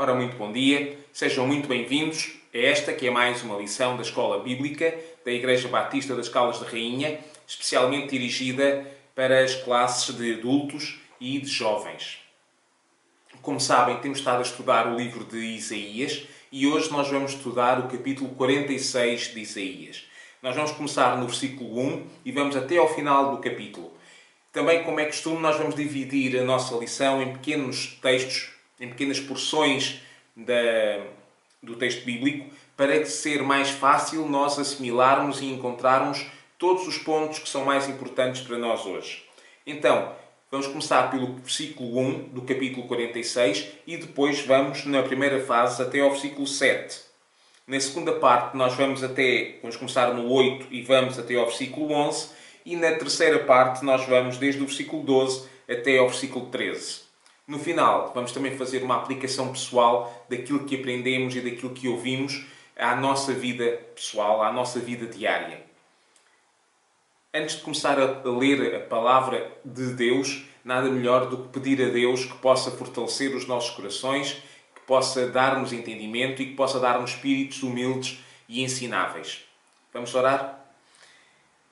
Ora, muito bom dia, sejam muito bem-vindos a esta que é mais uma lição da Escola Bíblica da Igreja Batista das Caldas da Rainha, especialmente dirigida para as classes de adultos e de jovens. Como sabem, temos estado a estudar o livro de Isaías e hoje nós vamos estudar o capítulo 46 de Isaías. Nós vamos começar no versículo 1 e vamos até ao final do capítulo. Também, como é costume, nós vamos dividir a nossa lição em pequenos textos, em pequenas porções do texto bíblico, para ser mais fácil nós assimilarmos e encontrarmos todos os pontos que são mais importantes para nós hoje. Então, vamos começar pelo versículo 1 do capítulo 46 e depois vamos, na primeira fase, até ao versículo 7. Na segunda parte, nós vamos começar no 8 e vamos até ao versículo 11. E na terceira parte, nós vamos desde o versículo 12 até ao versículo 13. No final, vamos também fazer uma aplicação pessoal daquilo que aprendemos e daquilo que ouvimos à nossa vida pessoal, à nossa vida diária. Antes de começar a ler a palavra de Deus, nada melhor do que pedir a Deus que possa fortalecer os nossos corações, que possa dar-nos entendimento e que possa dar-nos espíritos humildes e ensináveis. Vamos orar?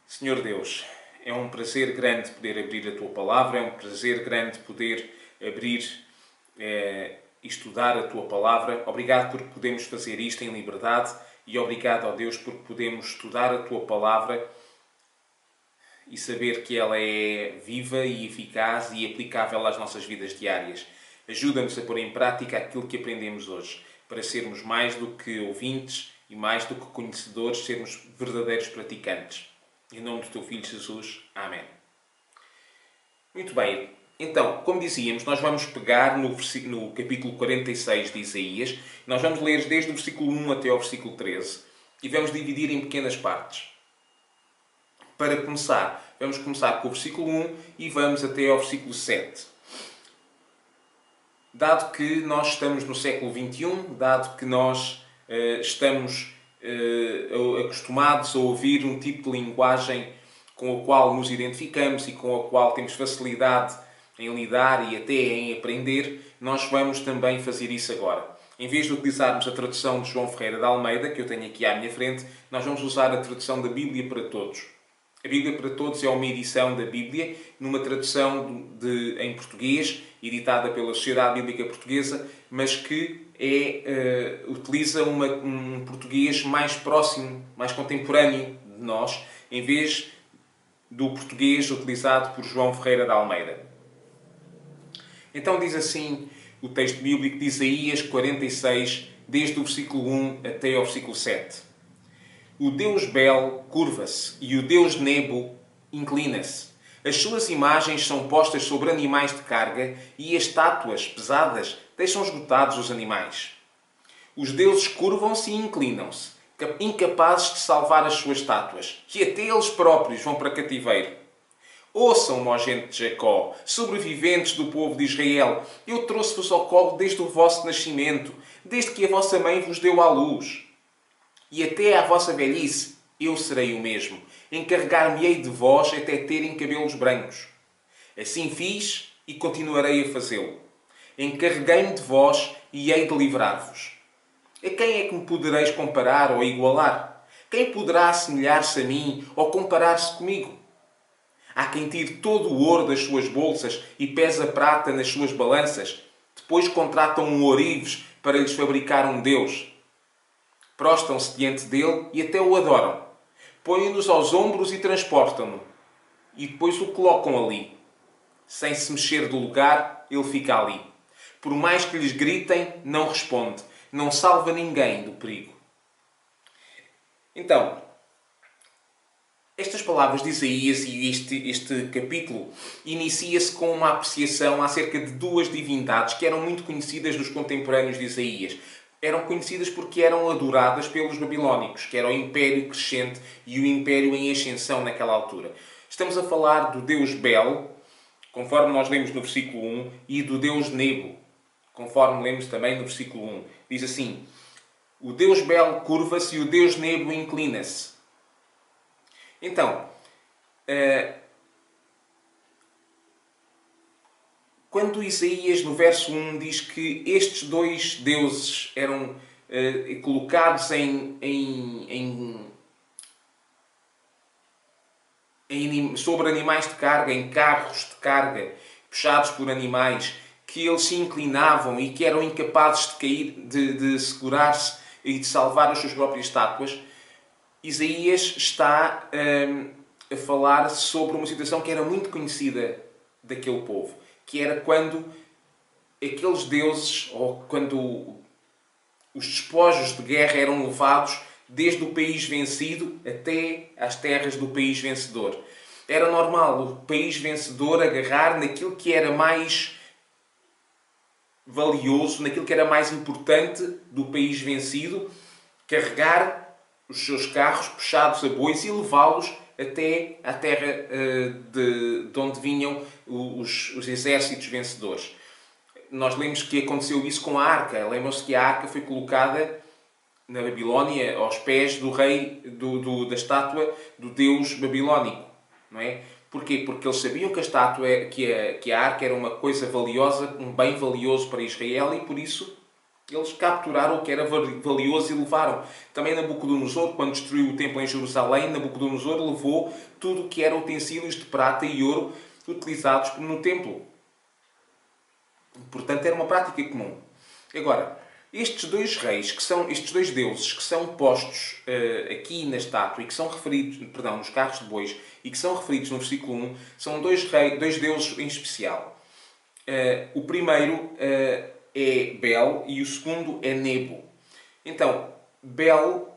Senhor Deus, é um prazer grande poder abrir a Tua Palavra, é um prazer grande poder abrir e estudar a Tua Palavra. Obrigado porque podemos fazer isto em liberdade e obrigado, ó Deus, porque podemos estudar a Tua Palavra e saber que ela é viva e eficaz e aplicável às nossas vidas diárias. Ajuda-nos a pôr em prática aquilo que aprendemos hoje, para sermos mais do que ouvintes e mais do que conhecedores, sermos verdadeiros praticantes. Em nome do Teu Filho Jesus. Amém. Muito bem. Então, como dizíamos, nós vamos pegar no capítulo 46 de Isaías. Nós vamos ler desde o versículo 1 até ao versículo 13. E vamos dividir em pequenas partes. Para começar, vamos começar com o versículo 1 e vamos até ao versículo 7. Dado que nós estamos no século XXI, dado que nós estamos acostumados a ouvir um tipo de linguagem com a qual nos identificamos e com a qual temos facilidade em lidar e até em aprender, nós vamos também fazer isso agora. Em vez de utilizarmos a tradução de João Ferreira de Almeida, que eu tenho aqui à minha frente, nós vamos usar a tradução da Bíblia para Todos. A Bíblia para Todos é uma edição da Bíblia, numa tradução em português, editada pela Sociedade Bíblica Portuguesa, mas que utiliza um português mais próximo, mais contemporâneo de nós, em vez do português utilizado por João Ferreira de Almeida. Então diz assim o texto bíblico de Isaías 46, desde o versículo 1 até ao versículo 7. O Deus Bel curva-se e o Deus Nebo inclina-se. As suas imagens são postas sobre animais de carga e as estátuas pesadas deixam esgotados os animais. Os deuses curvam-se e inclinam-se, incapazes de salvar as suas estátuas, que até eles próprios vão para cativeiro. Ouçam-me, ó gente de Jacó, sobreviventes do povo de Israel. Eu trouxe-vos ao colo desde o vosso nascimento, desde que a vossa mãe vos deu à luz. E até à vossa velhice, eu serei o mesmo. Encarregar-me-ei de vós até terem cabelos brancos. Assim fiz e continuarei a fazê-lo. Encarreguei-me de vós e hei de livrar-vos. A quem é que me podereis comparar ou igualar? Quem poderá assemelhar-se a mim ou comparar-se comigo? Há quem tire todo o ouro das suas bolsas e pese a prata nas suas balanças. Depois contratam um ourives para lhes fabricar um deus. Prostram-se diante dele e até o adoram. Põem-nos aos ombros e transportam-no. E depois o colocam ali. Sem se mexer do lugar, ele fica ali. Por mais que lhes gritem, não responde. Não salva ninguém do perigo. Então, estas palavras de Isaías e este capítulo inicia-se com uma apreciação acerca de duas divindades que eram muito conhecidas dos contemporâneos de Isaías. Eram conhecidas porque eram adoradas pelos babilónicos, que era o império crescente e o império em ascensão naquela altura. Estamos a falar do Deus Bel, conforme nós lemos no versículo 1, e do Deus Nebo, conforme lemos também no versículo 1. Diz assim: o Deus Bel curva-se e o Deus Nebo inclina-se. Então, quando quando Isaías, no verso 1, diz que estes dois deuses eram colocados sobre animais de carga, em carros de carga, puxados por animais, que eles se inclinavam e que eram incapazes de cair, de segurar-se e de salvar as suas próprias estátuas, Isaías está a falar sobre uma situação que era muito conhecida daquele povo, que era quando aqueles deuses, ou quando os despojos de guerra eram levados desde o país vencido até às terras do país vencedor. Era normal o país vencedor agarrar naquilo que era mais valioso, naquilo que era mais importante do país vencido, carregar os seus carros puxados a bois e levá-los até à terra de onde vinham os exércitos vencedores. Nós lemos que aconteceu isso com a arca. Lembram-se que a arca foi colocada na Babilónia aos pés do rei, da estátua do deus babilónico. Não é? Porquê? Porque eles sabiam que a estátua, que a arca era uma coisa valiosa, um bem valioso para Israel, e por isso eles capturaram o que era valioso e levaram. Também Nabucodonosor, quando destruiu o templo em Jerusalém, Nabucodonosor levou tudo o que era utensílios de prata e ouro utilizados no templo. Portanto, era uma prática comum. Agora, estes dois reis, estes dois deuses que são postos aqui na estátua e que são referidos, perdão, nos carros de bois, e que são referidos no versículo 1, são dois deuses em especial. O primeiro é Bel e o segundo é Nebo. Então, Bel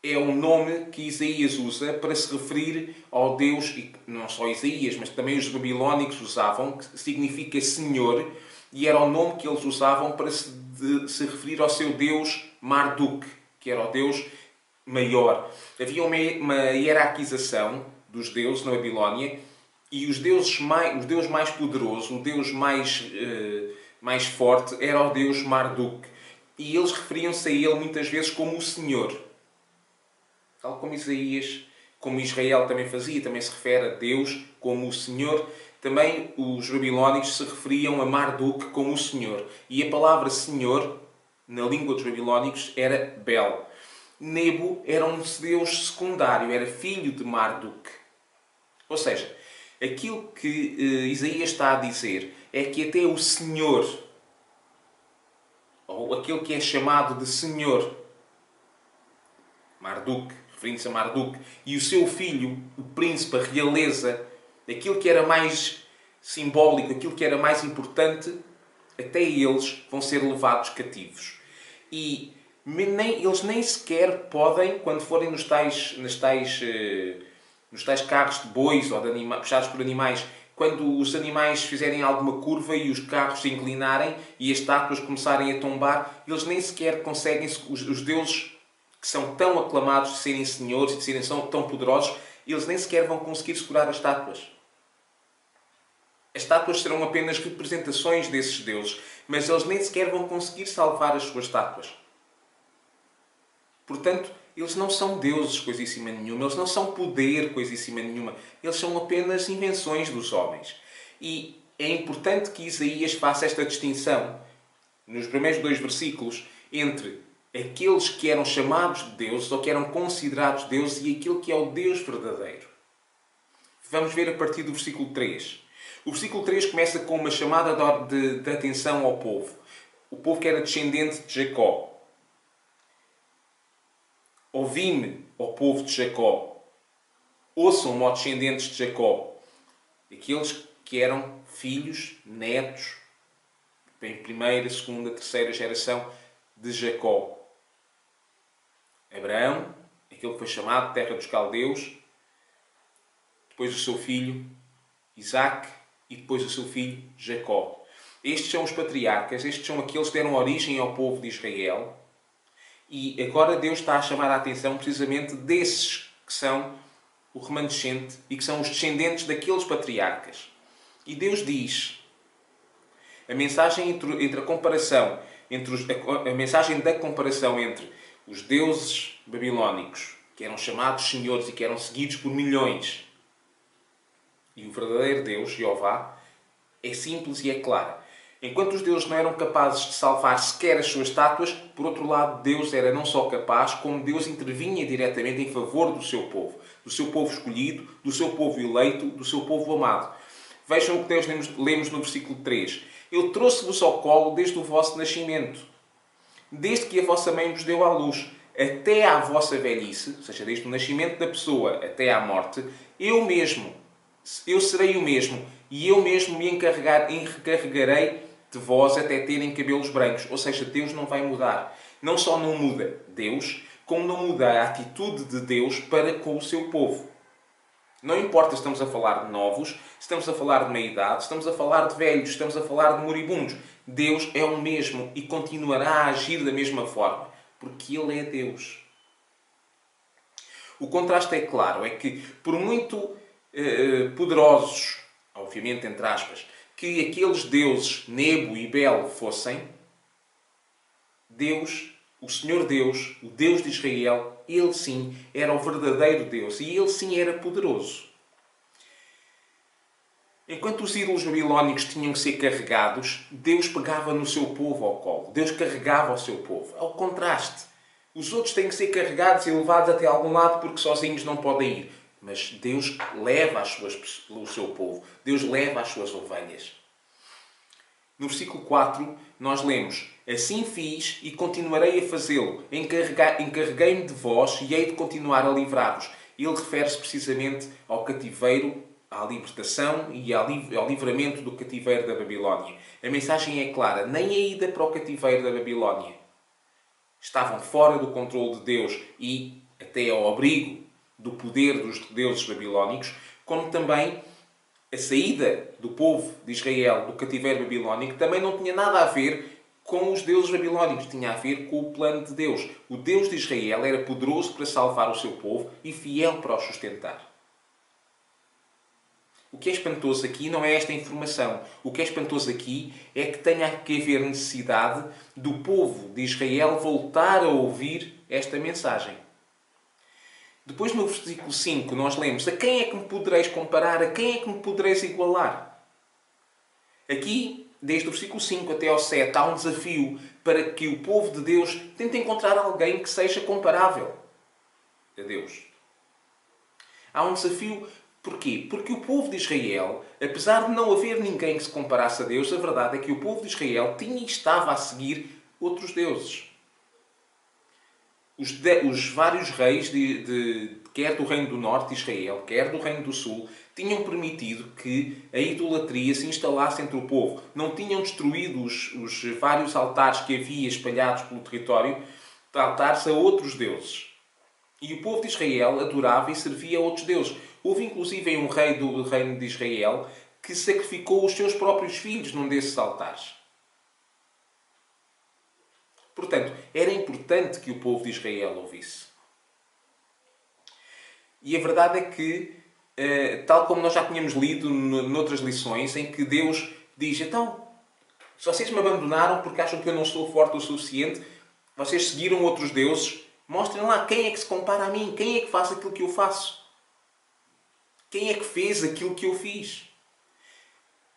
é um nome que Isaías usa para se referir ao Deus, e não só Isaías, mas também os babilónicos usavam, que significa Senhor, e era o nome que eles usavam para se referir ao seu Deus Marduk, que era o Deus maior. Havia uma hierarquização dos deuses na Babilónia, e o Deus mais poderoso, o Deus mais forte, era o Deus Marduk. E eles referiam-se a ele muitas vezes como o Senhor. Tal como Isaías, como Israel também fazia, também se refere a Deus como o Senhor. Também os babilónicos se referiam a Marduk como o Senhor. E a palavra Senhor, na língua dos babilónicos, era Bel. Nebo era um deus secundário, era filho de Marduk. Ou seja, aquilo que Isaías está a dizer é que até o Senhor, ou aquele que é chamado de Senhor, Marduk, referindo-se a Marduk, e o seu filho, o príncipe, a realeza, aquilo que era mais simbólico, aquilo que era mais importante, até eles vão ser levados cativos. E eles nem sequer podem, quando forem nos tais carros de bois ou puxados por animais, quando os animais fizerem alguma curva e os carros se inclinarem e as estátuas começarem a tombar, eles nem sequer conseguem, os deuses que são tão aclamados de serem senhores e de serem tão poderosos, eles nem sequer vão conseguir segurar as estátuas. As estátuas serão apenas representações desses deuses, mas eles nem sequer vão conseguir salvar as suas estátuas. Portanto, eles não são deuses, coisíssima nenhuma. Eles não são poder, coisíssima nenhuma. Eles são apenas invenções dos homens. E é importante que Isaías faça esta distinção, nos primeiros 2 versículos, entre aqueles que eram chamados de deuses, ou que eram considerados deuses, e aquele que é o Deus verdadeiro. Vamos ver a partir do versículo 3. O versículo 3 começa com uma chamada de atenção ao povo. O povo que era descendente de Jacó. Ouvi-me, ó povo de Jacó. Ouçam-me, ó descendentes de Jacó. Aqueles que eram filhos, netos, em primeira, segunda, terceira geração de Jacó. Abraão, aquele que foi chamado terra dos caldeus, depois o seu filho Isaque e depois o seu filho Jacó. Estes são os patriarcas, estes são aqueles que deram origem ao povo de Israel. E agora Deus está a chamar a atenção precisamente desses que são o remanescente e que são os descendentes daqueles patriarcas. E Deus diz, a mensagem entre a comparação, a mensagem da comparação entre os deuses babilónicos, que eram chamados senhores e que eram seguidos por milhões, e o verdadeiro Deus, Jeová, é simples e é clara. Enquanto os deuses não eram capazes de salvar sequer as suas estátuas, por outro lado, Deus era não só capaz, como Deus intervinha diretamente em favor do seu povo escolhido, do seu povo eleito, do seu povo amado. Vejam o que Deus lemos no versículo 3. Eu trouxe-vos ao colo desde o vosso nascimento, desde que a vossa mãe vos deu à luz, até à vossa velhice, ou seja, desde o nascimento da pessoa até à morte, eu serei o mesmo, e eu mesmo me encarregarei de vós até terem cabelos brancos. Ou seja, Deus não vai mudar. Não só não muda Deus, como não muda a atitude de Deus para com o seu povo. Não importa se estamos a falar de novos, se estamos a falar de meia-idade, se estamos a falar de velhos, se estamos a falar de moribundos. Deus é o mesmo e continuará a agir da mesma forma, porque Ele é Deus. O contraste é claro, é que por muito poderosos, obviamente entre aspas, que aqueles deuses Nebo e Bel fossem, Deus, o Senhor Deus, o Deus de Israel, Ele sim era o verdadeiro Deus e Ele sim era poderoso. Enquanto os ídolos babilónicos tinham que ser carregados, Deus pegava no seu povo ao colo. Deus carregava o seu povo. É o contraste. Os outros têm que ser carregados e levados até algum lado porque sozinhos não podem ir. Mas Deus leva o seu povo. Deus leva as suas ovelhas. No versículo 4, nós lemos: Assim fiz e continuarei a fazê-lo. Encarreguei-me de vós e hei de continuar a livrar-vos. Ele refere-se precisamente ao cativeiro, à libertação e ao livramento do cativeiro da Babilónia. A mensagem é clara. Nem a ida para o cativeiro da Babilónia estavam fora do controle de Deus e até ao abrigo do poder dos deuses babilónicos, como também a saída do povo de Israel do cativeiro babilónico também não tinha nada a ver com os deuses babilónicos. Tinha a ver com o plano de Deus. O Deus de Israel era poderoso para salvar o seu povo e fiel para o sustentar. O que é espantoso aqui não é esta informação. O que é espantoso aqui é que tenha que haver necessidade do povo de Israel voltar a ouvir esta mensagem. Depois, no versículo 5, nós lemos: A quem é que me podereis comparar? A quem é que me podereis igualar? Aqui, desde o versículo 5 até ao 7, há um desafio para que o povo de Deus tente encontrar alguém que seja comparável a Deus. Há um desafio. Porquê? Porque o povo de Israel, apesar de não haver ninguém que se comparasse a Deus, a verdade é que o povo de Israel tinha e estava a seguir outros deuses. Os vários reis, quer do reino do norte de Israel, quer do reino do sul, tinham permitido que a idolatria se instalasse entre o povo. Não tinham destruído os vários altares que havia espalhados pelo território, altares a outros deuses. E o povo de Israel adorava e servia a outros deuses. Houve inclusive um rei do reino de Israel que sacrificou os seus próprios filhos num desses altares. Portanto, era importante que o povo de Israel ouvisse. E a verdade é que, tal como nós já tínhamos lido noutras lições, em que Deus diz: Então, se vocês me abandonaram porque acham que eu não sou forte o suficiente, vocês seguiram outros deuses, mostrem lá quem é que se compara a mim, quem é que faz aquilo que eu faço. Quem é que fez aquilo que eu fiz?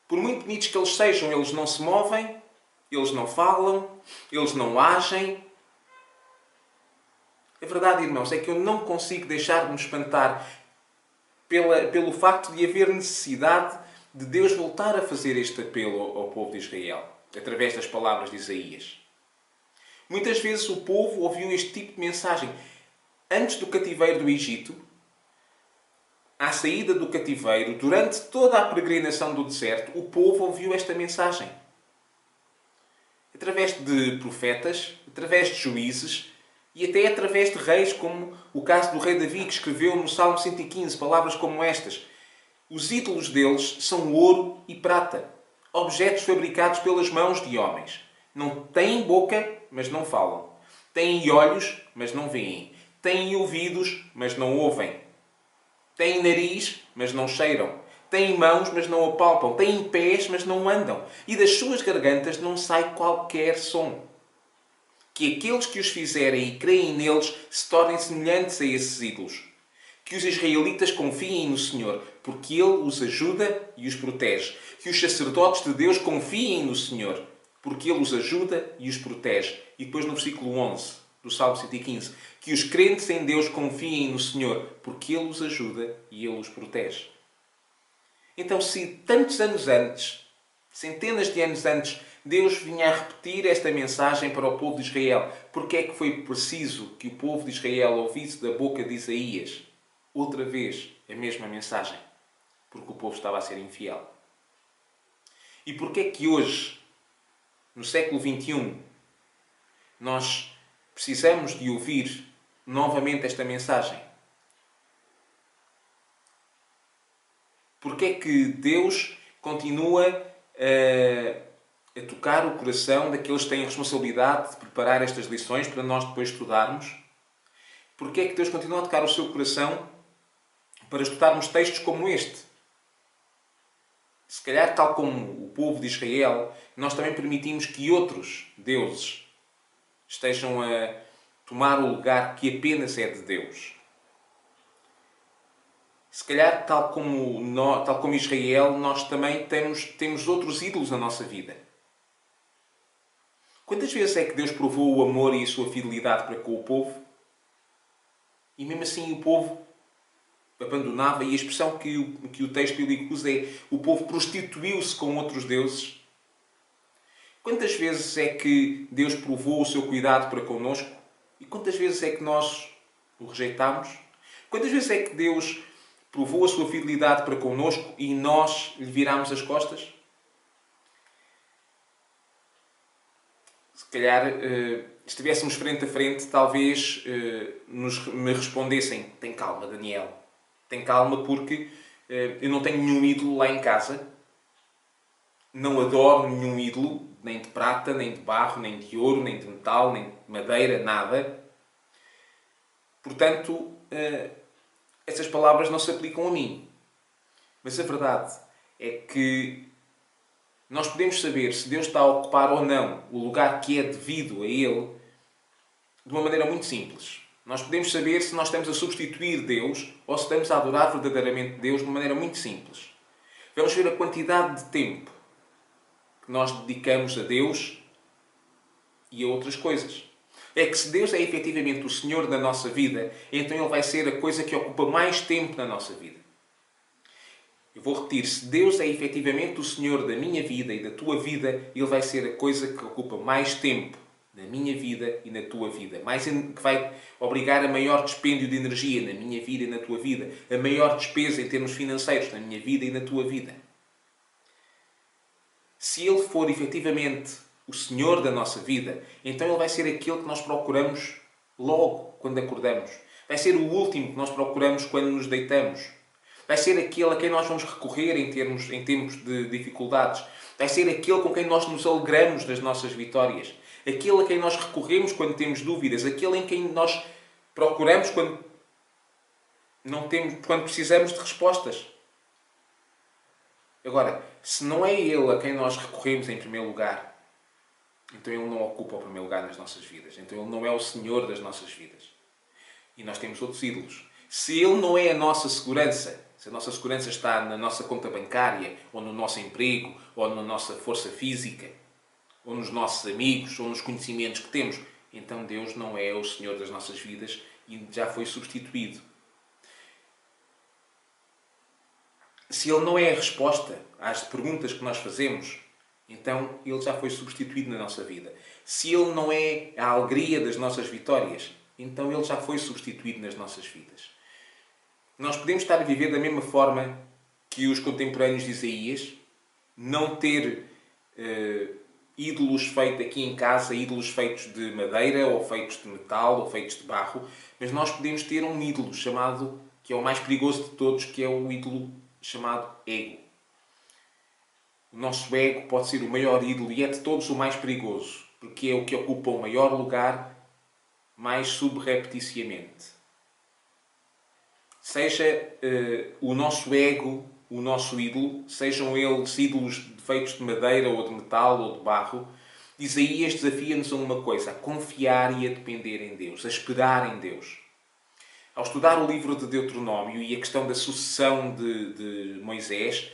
Por muito bonitos que eles sejam, eles não se movem, eles não falam, eles não agem. A verdade, irmãos, é que eu não consigo deixar de me espantar pelo facto de haver necessidade de Deus voltar a fazer este apelo ao povo de Israel, através das palavras de Isaías. Muitas vezes o povo ouviu este tipo de mensagem. Antes do cativeiro do Egito, à saída do cativeiro, durante toda a peregrinação do deserto, o povo ouviu esta mensagem. Através de profetas, através de juízes e até através de reis, como o caso do rei Davi, que escreveu no Salmo 115 palavras como estas: Os ídolos deles são ouro e prata, objetos fabricados pelas mãos de homens. Não têm boca, mas não falam. Têm olhos, mas não veem. Têm ouvidos, mas não ouvem. Têm nariz, mas não cheiram. Têm mãos, mas não apalpam. Têm pés, mas não andam. E das suas gargantas não sai qualquer som. Que aqueles que os fizerem e creem neles se tornem semelhantes a esses ídolos. Que os israelitas confiem no Senhor, porque Ele os ajuda e os protege. Que os sacerdotes de Deus confiem no Senhor, porque Ele os ajuda e os protege. E depois no versículo 11 do Salmo 115, que os crentes em Deus confiem no Senhor, porque Ele os ajuda e Ele os protege. Então, se tantos anos antes, centenas de anos antes, Deus vinha a repetir esta mensagem para o povo de Israel, porque é que foi preciso que o povo de Israel ouvisse da boca de Isaías outra vez a mesma mensagem? Porque o povo estava a ser infiel. E porque é que hoje, no século XXI, nós precisamos de ouvir novamente esta mensagem? Porque é que Deus continua a tocar o coração daqueles que têm a responsabilidade de preparar estas lições para nós depois estudarmos? Porque é que Deus continua a tocar o seu coração para estudarmos textos como este? Se calhar, tal como o povo de Israel, nós também permitimos que outros deuses estejam a tomar o lugar que apenas é de Deus. Se calhar, tal como Israel, nós também temos outros ídolos na nossa vida. Quantas vezes é que Deus provou o amor e a sua fidelidade para com o povo? E mesmo assim o povo abandonava, e a expressão que o texto bíblico usa é: o povo prostituiu-se com outros deuses. Quantas vezes é que Deus provou o seu cuidado para connosco? E quantas vezes é que nós o rejeitamos? Quantas vezes é que Deus provou a sua fidelidade para connosco e nós lhe viramos as costas? Se calhar, estivéssemos frente a frente, talvez me respondessem: tem calma, Daniel. Tem calma, porque eu não tenho nenhum ídolo lá em casa. Não adoro nenhum ídolo, nem de prata, nem de barro, nem de ouro, nem de metal, nem de madeira, nada. Portanto, essas palavras não se aplicam a mim. Mas a verdade é que nós podemos saber se Deus está a ocupar ou não o lugar que é devido a Ele de uma maneira muito simples. Nós podemos saber se nós estamos a substituir Deus ou se estamos a adorar verdadeiramente Deus de uma maneira muito simples. Vamos ver a quantidade de tempo que nós dedicamos a Deus e a outras coisas. É que se Deus é efetivamente o Senhor da nossa vida, então Ele vai ser a coisa que ocupa mais tempo na nossa vida. Eu vou repetir: se Deus é efetivamente o Senhor da minha vida e da tua vida, Ele vai ser a coisa que ocupa mais tempo na minha vida e na tua vida. Que vai obrigar a maior dispêndio de energia na minha vida e na tua vida. A maior despesa em termos financeiros na minha vida e na tua vida. Se Ele for efetivamente o Senhor da nossa vida, então Ele vai ser aquele que nós procuramos logo quando acordamos. Vai ser o último que nós procuramos quando nos deitamos. Vai ser aquele a quem nós vamos recorrer em tempos de dificuldades. Vai ser aquele com quem nós nos alegramos das nossas vitórias. Aquele a quem nós recorremos quando temos dúvidas. Aquele em quem nós procuramos quando precisamos de respostas. Agora, se não é Ele a quem nós recorremos em primeiro lugar, então Ele não ocupa o primeiro lugar nas nossas vidas. Então Ele não é o Senhor das nossas vidas. E nós temos outros ídolos. Se Ele não é a nossa segurança, se a nossa segurança está na nossa conta bancária, ou no nosso emprego, ou na nossa força física, ou nos nossos amigos, ou nos conhecimentos que temos, então Deus não é o Senhor das nossas vidas e já foi substituído. Se Ele não é a resposta às perguntas que nós fazemos, então Ele já foi substituído na nossa vida. Se Ele não é a alegria das nossas vitórias, então Ele já foi substituído nas nossas vidas. Nós podemos estar a viver da mesma forma que os contemporâneos de Isaías, não ter ídolos feitos aqui em casa, ídolos feitos de madeira, ou feitos de metal, ou feitos de barro, mas nós podemos ter um ídolo chamado, que é o mais perigoso de todos, que é o ídolo chamado ego. O nosso ego pode ser o maior ídolo e é de todos o mais perigoso, porque é o que ocupa o maior lugar mais subrepticiamente. Seja o nosso ego, o nosso ídolo, sejam eles ídolos feitos de madeira ou de metal ou de barro, Isaías desafia-nos a uma coisa: a confiar e a depender em Deus, a esperar em Deus. Ao estudar o livro de Deuteronômio e a questão da sucessão de Moisés,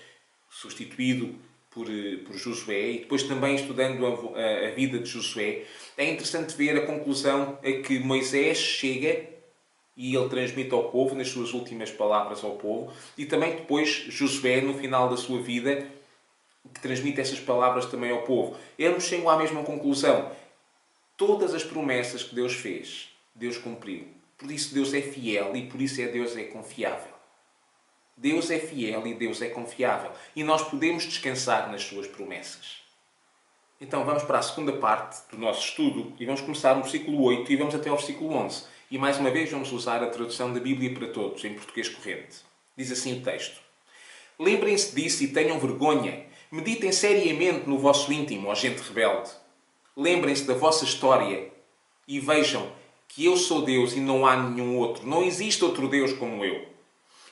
substituído por Josué, e depois também estudando a vida de Josué, é interessante ver a conclusão a que Moisés chega e ele transmite ao povo, nas suas últimas palavras ao povo, e também depois Josué, no final da sua vida, que transmite essas palavras também ao povo. Eles chegam à mesma conclusão. Todas as promessas que Deus fez, Deus cumpriu. Por isso Deus é fiel e por isso Deus é confiável. Deus é fiel e Deus é confiável. E nós podemos descansar nas suas promessas. Então vamos para a segunda parte do nosso estudo e vamos começar no versículo 8 e vamos até ao versículo 11. E mais uma vez vamos usar a tradução da Bíblia para Todos, em português corrente. Diz assim o texto. Lembrem-se disso e tenham vergonha. Meditem seriamente no vosso íntimo, ó gente rebelde. Lembrem-se da vossa história e vejam que eu sou Deus e não há nenhum outro. Não existe outro Deus como eu.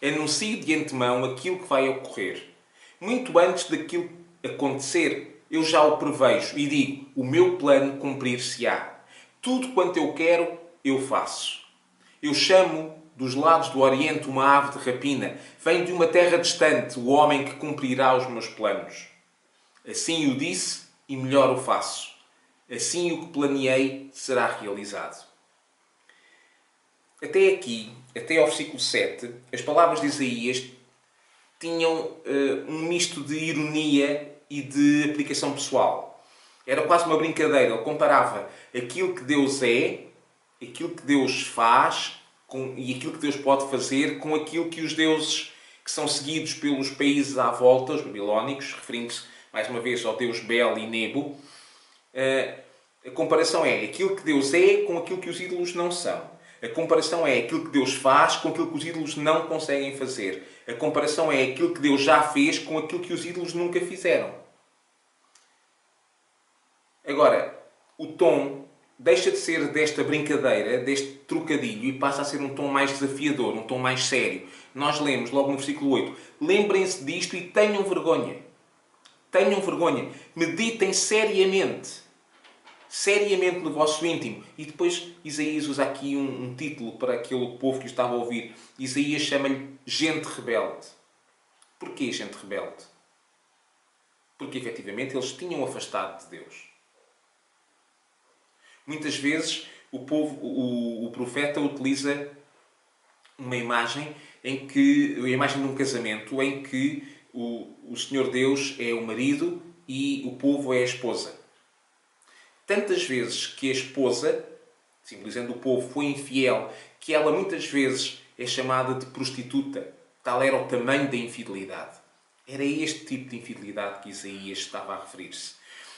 Anuncio de antemão aquilo que vai ocorrer. Muito antes daquilo acontecer, eu já o prevejo e digo, o meu plano cumprir-se-á. Tudo quanto eu quero, eu faço. Eu chamo dos lados do Oriente uma ave de rapina. Vem de uma terra distante o homem que cumprirá os meus planos. Assim o disse e melhor o faço. Assim o que planeei será realizado. Até aqui, até ao versículo 7, as palavras de Isaías tinham um misto de ironia e de aplicação pessoal. Era quase uma brincadeira. Ele comparava aquilo que Deus é, aquilo que Deus faz e aquilo que Deus pode fazer com aquilo que os deuses que são seguidos pelos países à volta, os babilónicos, referindo-se mais uma vez ao deus Bel e Nebo. A comparação é aquilo que Deus é com aquilo que os ídolos não são. A comparação é aquilo que Deus faz com aquilo que os ídolos não conseguem fazer. A comparação é aquilo que Deus já fez com aquilo que os ídolos nunca fizeram. Agora, o tom deixa de ser desta brincadeira, deste trocadilho, e passa a ser um tom mais desafiador, um tom mais sério. Nós lemos logo no versículo 8: lembrem-se disto e tenham vergonha. Tenham vergonha. Meditem seriamente no vosso íntimo. E depois Isaías usa aqui um título para aquele povo que o estava a ouvir. Isaías chama-lhe gente rebelde. Porquê gente rebelde? Porque efetivamente eles tinham afastado de Deus. Muitas vezes o profeta utiliza uma imagem a imagem de um casamento em que o Senhor Deus é o marido e o povo é a esposa. Tantas vezes que a esposa, simbolizando o povo, foi infiel, que ela muitas vezes é chamada de prostituta. Tal era o tamanho da infidelidade. Era este tipo de infidelidade que Isaías estava a referir-se.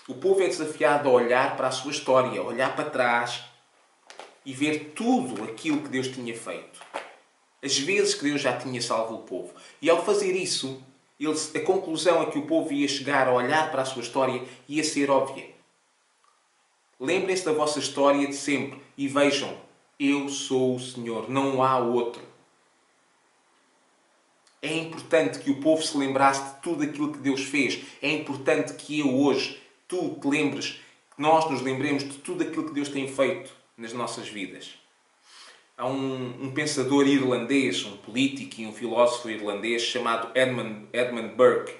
O povo é desafiado a olhar para a sua história, a olhar para trás e ver tudo aquilo que Deus tinha feito. As vezes que Deus já tinha salvo o povo. E ao fazer isso, a conclusão a que o povo ia chegar a olhar para a sua história ia ser óbvia. Lembrem-se da vossa história de sempre e vejam, eu sou o Senhor, não há outro. É importante que o povo se lembrasse de tudo aquilo que Deus fez. É importante que eu hoje, tu te lembres, que nós nos lembremos de tudo aquilo que Deus tem feito nas nossas vidas. Há um pensador irlandês, um político e um filósofo irlandês chamado Edmund Burke.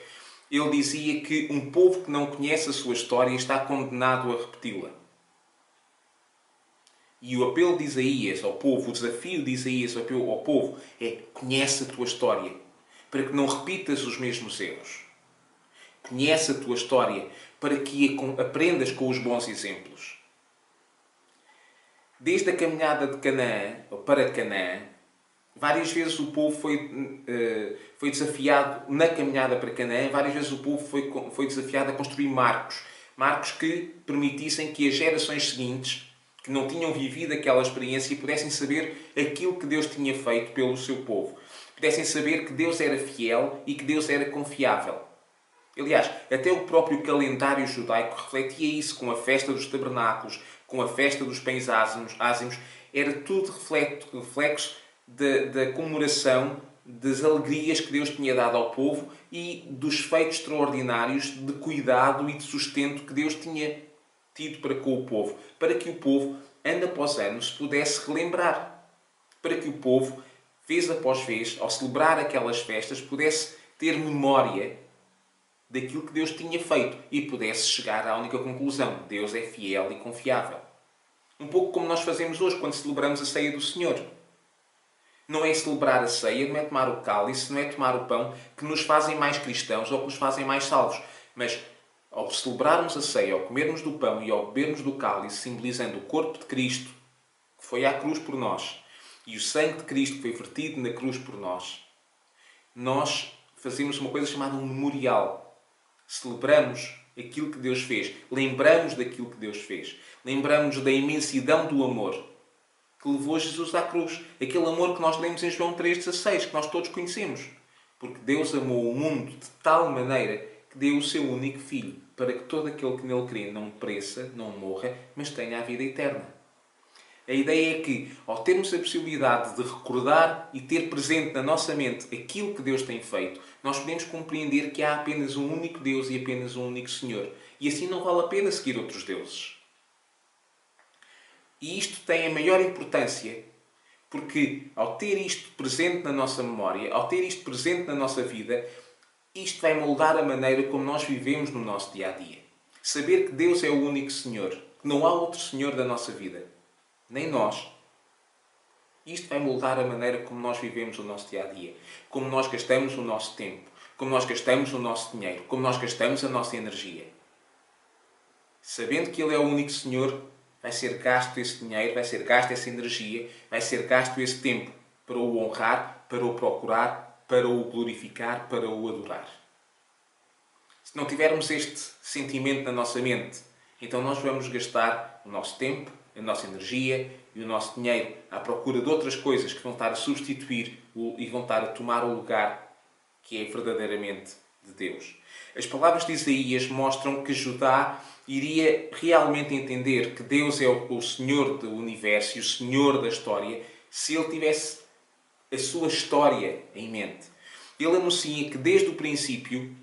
Ele dizia que um povo que não conhece a sua história está condenado a repeti-la. E o apelo de Isaías ao povo, o desafio de Isaías ao povo é: conhece a tua história, para que não repitas os mesmos erros. Conhece a tua história, para que aprendas com os bons exemplos. Desde a caminhada de Canaã, ou para Canaã, várias vezes o povo foi desafiado, na caminhada para Canaã, várias vezes o povo foi desafiado a construir marcos. Marcos que permitissem que as gerações seguintes, que não tinham vivido aquela experiência, pudessem saber aquilo que Deus tinha feito pelo seu povo. Pudessem saber que Deus era fiel e que Deus era confiável. Aliás, até o próprio calendário judaico refletia isso, com a festa dos tabernáculos, com a festa dos pães ázimos. Era tudo reflexo da comemoração das alegrias que Deus tinha dado ao povo e dos feitos extraordinários de cuidado e de sustento que Deus tinha tido para com o povo, para que o povo, ano após ano, se pudesse relembrar, para que o povo, vez após vez, ao celebrar aquelas festas, pudesse ter memória daquilo que Deus tinha feito e pudesse chegar à única conclusão: Deus é fiel e confiável. Um pouco como nós fazemos hoje quando celebramos a ceia do Senhor. Não é celebrar a ceia, não é tomar o cálice, não é tomar o pão que nos fazem mais cristãos ou que nos fazem mais salvos. Mas ao celebrarmos a ceia, ao comermos do pão e ao bebermos do cálice, simbolizando o corpo de Cristo, que foi à cruz por nós, e o sangue de Cristo que foi vertido na cruz por nós, nós fazemos uma coisa chamada um memorial. Celebramos aquilo que Deus fez. Lembramos daquilo que Deus fez. Lembramos da imensidão do amor que levou Jesus à cruz. Aquele amor que nós lemos em João 3,16, que nós todos conhecemos. Porque Deus amou o mundo de tal maneira que deu o seu único Filho, para que todo aquele que nele crê não pereça, não morra, mas tenha a vida eterna. A ideia é que, ao termos a possibilidade de recordar e ter presente na nossa mente aquilo que Deus tem feito, nós podemos compreender que há apenas um único Deus e apenas um único Senhor. E assim não vale a pena seguir outros deuses. E isto tem a maior importância, porque ao ter isto presente na nossa memória, ao ter isto presente na nossa vida, isto vai moldar a maneira como nós vivemos no nosso dia-a-dia. Saber que Deus é o único Senhor, que não há outro Senhor da nossa vida, nem nós. Isto vai moldar a maneira como nós vivemos o nosso dia-a-dia, como nós gastamos o nosso tempo, como nós gastamos o nosso dinheiro, como nós gastamos a nossa energia. Sabendo que Ele é o único Senhor, vai ser gasto esse dinheiro, vai ser gasto essa energia, vai ser gasto esse tempo para o honrar, para o procurar, para o glorificar, para o adorar. Se não tivermos este sentimento na nossa mente, então nós vamos gastar o nosso tempo, a nossa energia e o nosso dinheiro à procura de outras coisas que vão estar a substituir e vão estar a tomar o lugar que é verdadeiramente de Deus. As palavras de Isaías mostram que Judá iria realmente entender que Deus é o Senhor do universo e o Senhor da história se ele tivesse a sua história em mente. Ele anuncia que desde o princípio,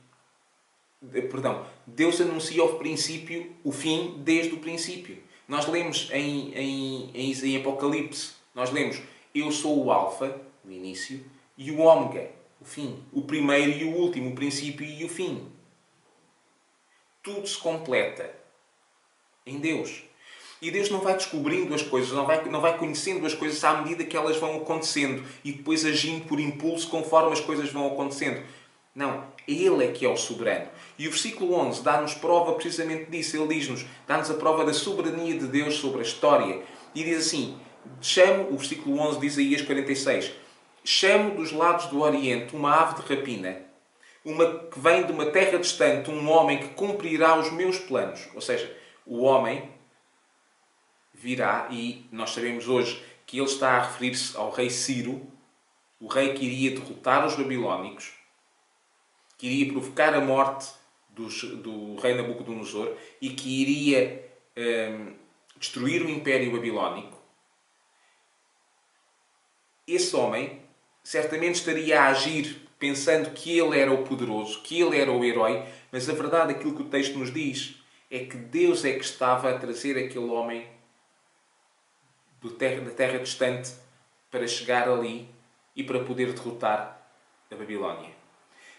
Deus anuncia ao princípio o fim desde o princípio. Nós lemos em Apocalipse, nós lemos: eu sou o Alfa, o início, e o Ômega, o fim. O primeiro e o último, o princípio e o fim. Tudo se completa em Deus. E Deus não vai descobrindo as coisas, não vai conhecendo as coisas à medida que elas vão acontecendo e depois agindo por impulso conforme as coisas vão acontecendo. Não, Ele é que é o soberano. E o versículo 11 dá-nos prova precisamente disso. Ele diz-nos, dá-nos a prova da soberania de Deus sobre a história. E diz assim, o versículo 11 de Isaías 46, chamo dos lados do Oriente uma ave de rapina, uma que vem de uma terra distante, um homem que cumprirá os meus planos. Ou seja, o homem virá, e nós sabemos hoje que ele está a referir-se ao rei Ciro, o rei que iria derrotar os babilónicos, que iria provocar a morte do rei Nabucodonosor e que iria destruir o Império Babilónico. Esse homem certamente estaria a agir pensando que ele era o poderoso, que ele era o herói, mas a verdade, aquilo que o texto nos diz, é que Deus é que estava a trazer aquele homem da terra distante para chegar ali e para poder derrotar a Babilónia.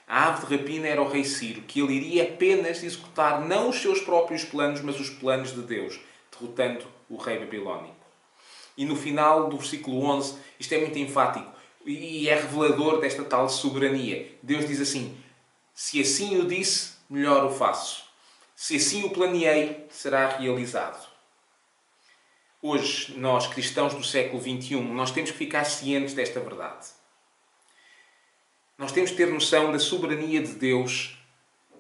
A ave de rapina era o rei Ciro, que ele iria apenas executar não os seus próprios planos, mas os planos de Deus, derrotando o rei babilónico. E no final do versículo 11, isto é muito enfático e é revelador desta tal soberania. Deus diz assim, se assim o disse, melhor o faço. Se assim o planeei, será realizado. Hoje, nós, cristãos do século XXI, nós temos que ficar cientes desta verdade. Nós temos que ter noção da soberania de Deus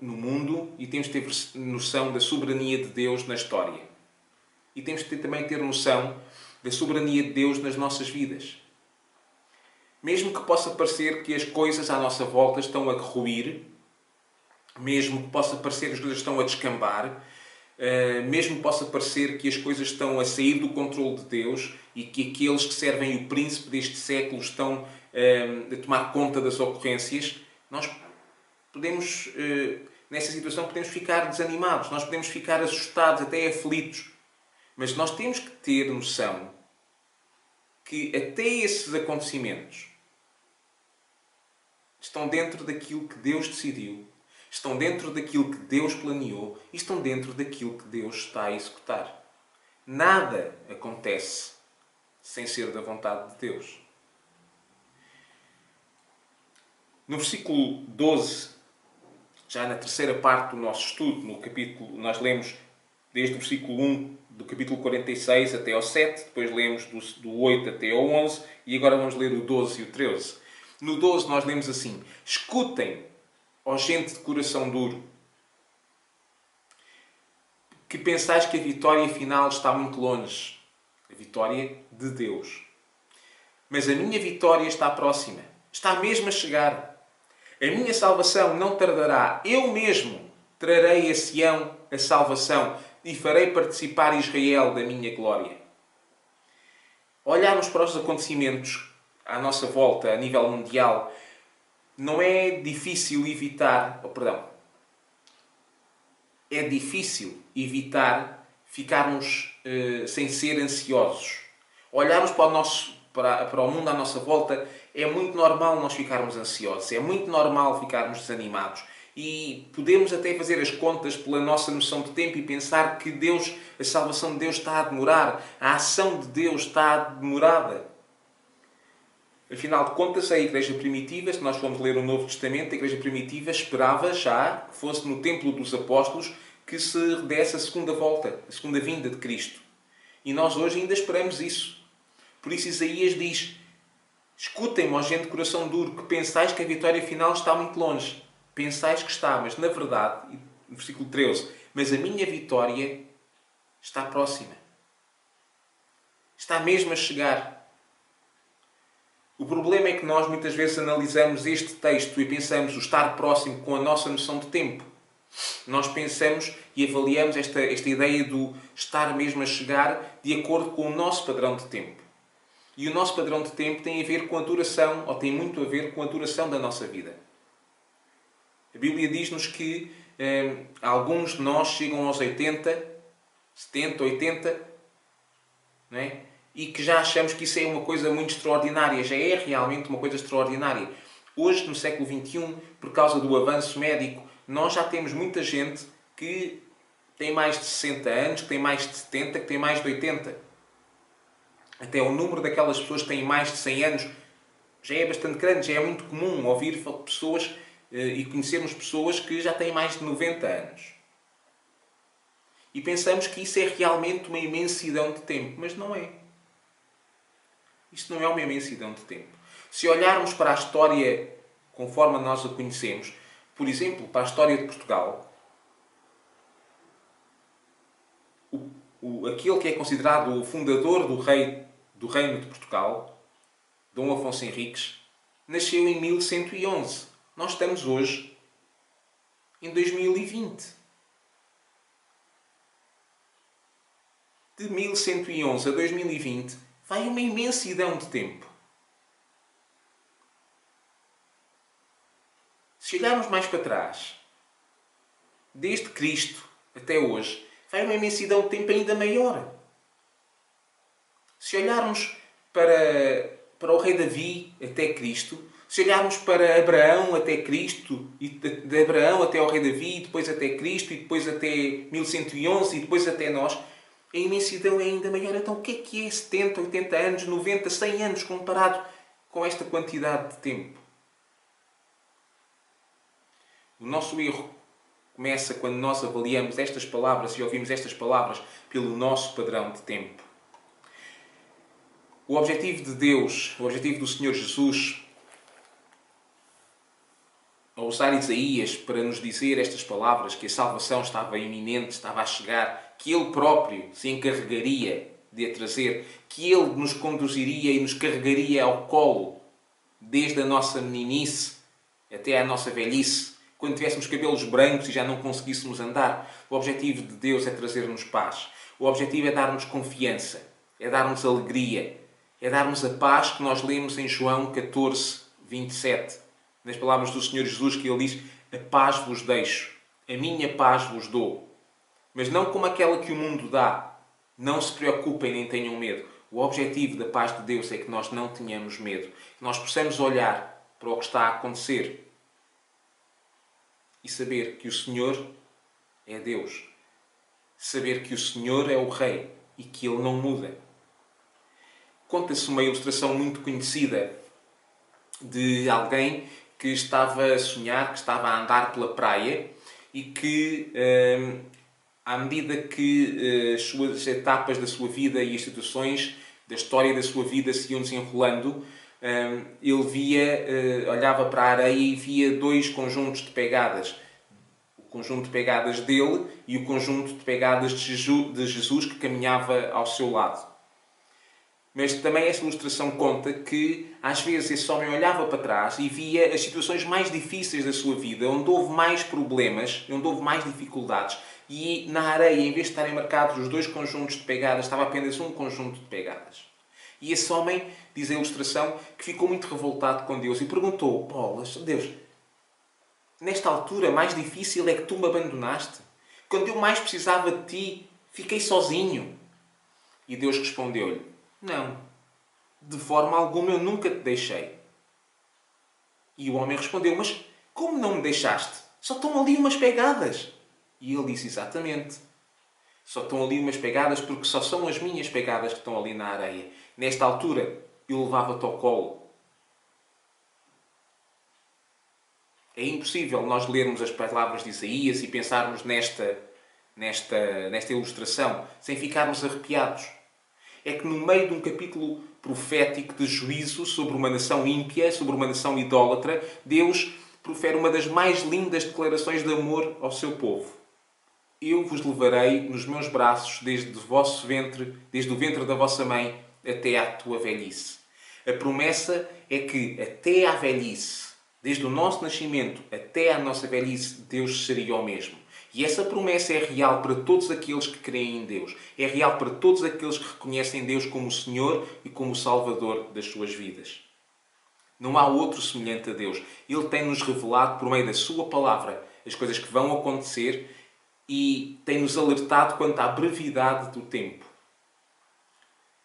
no mundo e temos que ter noção da soberania de Deus na história. E temos que também ter noção da soberania de Deus nas nossas vidas. Mesmo que possa parecer que as coisas à nossa volta estão a ruir, mesmo que possa parecer que as coisas estão a descambar, mesmo que possa parecer que as coisas estão a sair do controle de Deus e que aqueles que servem o príncipe deste século estão a tomar conta das ocorrências, nós podemos, nessa situação, podemos ficar desanimados, nós podemos ficar assustados, até aflitos. Mas nós temos que ter noção que até esses acontecimentos estão dentro daquilo que Deus decidiu, estão dentro daquilo que Deus planeou e estão dentro daquilo que Deus está a executar. Nada acontece sem ser da vontade de Deus. No versículo 12, já na terceira parte do nosso estudo, no capítulo, nós lemos desde o versículo 1 do capítulo 46 até ao 7, depois lemos do 8 até ao 11 e agora vamos ler o 12 e o 13. No 12 nós lemos assim: escutem, ó gente de coração duro, que pensais que a vitória final está muito longe. A vitória de Deus. Mas a minha vitória está próxima. Está mesmo a chegar. A minha salvação não tardará. Eu mesmo trarei a Sião a salvação e farei participar Israel da minha glória. Olharmos para os acontecimentos à nossa volta, a nível mundial, não é difícil evitar... É difícil evitar ficarmos sem ser ansiosos. Olharmos para o mundo à nossa volta, é muito normal nós ficarmos ansiosos, é muito normal ficarmos desanimados. E podemos até fazer as contas pela nossa noção de tempo e pensar que Deus, a salvação de Deus está a demorar, a ação de Deus está demorada. Afinal de contas, a Igreja Primitiva, se nós formos ler o Novo Testamento, a Igreja Primitiva esperava já que fosse no Templo dos Apóstolos que se desse a segunda volta, a segunda vinda de Cristo. E nós hoje ainda esperamos isso. Por isso Isaías diz: escutem-me, ó gente de coração duro, que pensais que a vitória final está muito longe. Pensais que está, mas na verdade, no versículo 13, mas a minha vitória está próxima. Está mesmo a chegar. O problema é que nós muitas vezes analisamos este texto e pensamos o estar próximo com a nossa noção de tempo. Nós pensamos e avaliamos esta ideia do estar mesmo a chegar de acordo com o nosso padrão de tempo. E o nosso padrão de tempo tem a ver com a duração, ou tem muito a ver com a duração da nossa vida. A Bíblia diz-nos que alguns de nós chegam aos 80, 70, 80, não é? E que já achamos que isso é uma coisa muito extraordinária, já é realmente uma coisa extraordinária. Hoje, no século XXI, por causa do avanço médico, nós já temos muita gente que tem mais de 60 anos, que tem mais de 70, que tem mais de 80. Até o número daquelas pessoas que têm mais de 100 anos já é bastante grande, já é muito comum ouvir pessoas e conhecermos pessoas que já têm mais de 90 anos. E pensamos que isso é realmente uma imensidão de tempo, mas não é. Isto não é uma imensidão de tempo. Se olharmos para a história conforme nós a conhecemos, por exemplo, para a história de Portugal, aquele que é considerado o fundador do Reino de Portugal, Dom Afonso Henriques, nasceu em 1111. Nós estamos hoje em 2020. De 1111 a 2020 vai uma imensidão de tempo. Se olharmos mais para trás, desde Cristo até hoje, vai uma imensidão de tempo ainda maior. Se olharmos para o rei Davi até Cristo, se olharmos para Abraão até Cristo, e de Abraão até o rei Davi, depois até Cristo, e depois até 1111, e depois até nós, a imensidão é ainda maior. Então o que é 70, 80 anos, 90, 100 anos comparado com esta quantidade de tempo? O nosso erro começa quando nós avaliamos estas palavras e ouvimos estas palavras pelo nosso padrão de tempo. O objetivo de Deus, o objetivo do Senhor Jesus, ao usar Isaías para nos dizer estas palavras, que a salvação estava iminente, estava a chegar, que Ele próprio se encarregaria de a trazer, que Ele nos conduziria e nos carregaria ao colo, desde a nossa meninice até à nossa velhice, quando tivéssemos cabelos brancos e já não conseguíssemos andar. O objetivo de Deus é trazer-nos paz. O objetivo é dar-nos confiança, é dar-nos alegria, é dar-nos a paz que nós lemos em João 14, 27. Nas palavras do Senhor Jesus, que Ele diz: a paz vos deixo, a minha paz vos dou. Mas não como aquela que o mundo dá. Não se preocupem nem tenham medo. O objetivo da paz de Deus é que nós não tenhamos medo. Que nós possamos olhar para o que está a acontecer e saber que o Senhor é Deus. Saber que o Senhor é o Rei e que Ele não muda. Conta-se uma ilustração muito conhecida de alguém que estava a sonhar, que estava a andar pela praia e que, à medida que as suas etapas da sua vida e as situações da história da sua vida se iam desenrolando, ele olhava para a areia e via dois conjuntos de pegadas. O conjunto de pegadas dele e o conjunto de pegadas de Jesus que caminhava ao seu lado. Mas também essa ilustração conta que, às vezes, esse homem olhava para trás e via as situações mais difíceis da sua vida, onde houve mais problemas, onde houve mais dificuldades. E na areia, em vez de estarem marcados os dois conjuntos de pegadas, estava apenas um conjunto de pegadas. E esse homem, diz a ilustração, que ficou muito revoltado com Deus e perguntou: bolas, Deus, nesta altura mais difícil é que tu me abandonaste? Quando eu mais precisava de ti, fiquei sozinho. E Deus respondeu-lhe: não, de forma alguma eu nunca te deixei. E o homem respondeu: mas como não me deixaste? Só estão ali umas pegadas. E ele disse: exatamente. Só estão ali umas pegadas porque só são as minhas pegadas que estão ali na areia. Nesta altura, eu levava-te ao colo. É impossível nós lermos as palavras de Isaías e pensarmos nesta ilustração sem ficarmos arrepiados. É que no meio de um capítulo profético de juízo sobre uma nação ímpia, sobre uma nação idólatra, Deus profere uma das mais lindas declarações de amor ao seu povo. Eu vos levarei nos meus braços desde o ventre da vossa mãe até à tua velhice. A promessa é que até à velhice, desde o nosso nascimento até à nossa velhice, Deus seria o mesmo. E essa promessa é real para todos aqueles que creem em Deus. É real para todos aqueles que reconhecem Deus como o Senhor e como o Salvador das suas vidas. Não há outro semelhante a Deus. Ele tem-nos revelado por meio da sua palavra as coisas que vão acontecer e tem-nos alertado quanto à brevidade do tempo.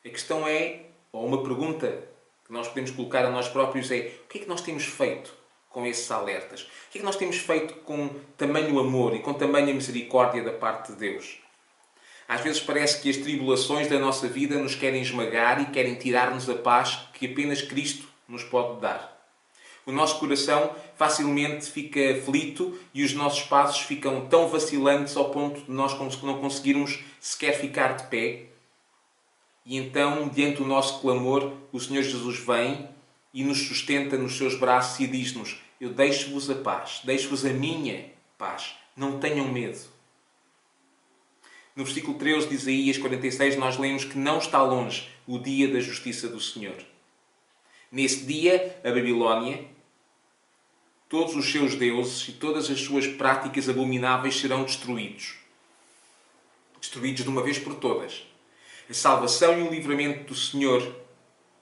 A questão é, ou uma pergunta que nós podemos colocar a nós próprios é: o que é que nós temos feito com esses alertas? O que é que nós temos feito com tamanho amor e com tamanha misericórdia da parte de Deus? Às vezes parece que as tribulações da nossa vida nos querem esmagar e querem tirar-nos a paz que apenas Cristo nos pode dar. O nosso coração facilmente fica aflito e os nossos passos ficam tão vacilantes ao ponto de nós não conseguirmos sequer ficar de pé. E então, diante do nosso clamor, o Senhor Jesus vem e nos sustenta nos seus braços e diz-nos: eu deixo-vos a paz, deixo-vos a minha paz, não tenham medo. No versículo 13 de Isaías 46 nós lemos que não está longe o dia da justiça do Senhor. Nesse dia, a Babilónia, todos os seus deuses e todas as suas práticas abomináveis serão destruídos. Destruídos de uma vez por todas. A salvação e o livramento do Senhor,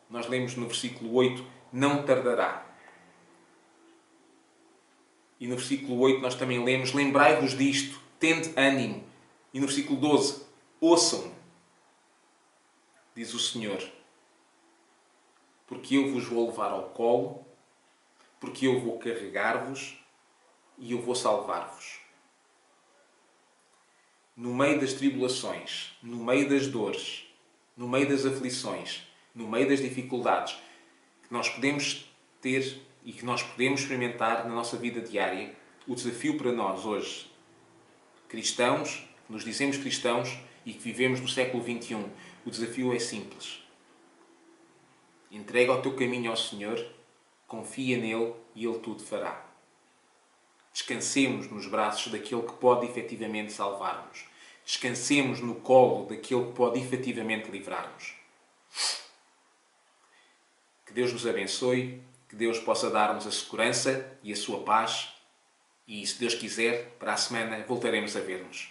nós lemos no versículo 8, não tardará. E no versículo 8 nós também lemos: lembrai-vos disto, tende ânimo. E no versículo 12, ouçam, diz o Senhor, porque eu vos vou levar ao colo, porque eu vou carregar-vos e eu vou salvar-vos. No meio das tribulações, no meio das dores, no meio das aflições, no meio das dificuldades que nós podemos ter e que nós podemos experimentar na nossa vida diária, o desafio para nós hoje, cristãos, que nos dizemos cristãos e que vivemos no século XXI, o desafio é simples. Entrega o teu caminho ao Senhor, confia nele e Ele tudo fará. Descansemos nos braços daquele que pode efetivamente salvar-nos. Descansemos no colo daquele que pode efetivamente livrar-nos. Que Deus nos abençoe, que Deus possa dar-nos a segurança e a sua paz. E, se Deus quiser, para a semana voltaremos a ver-nos.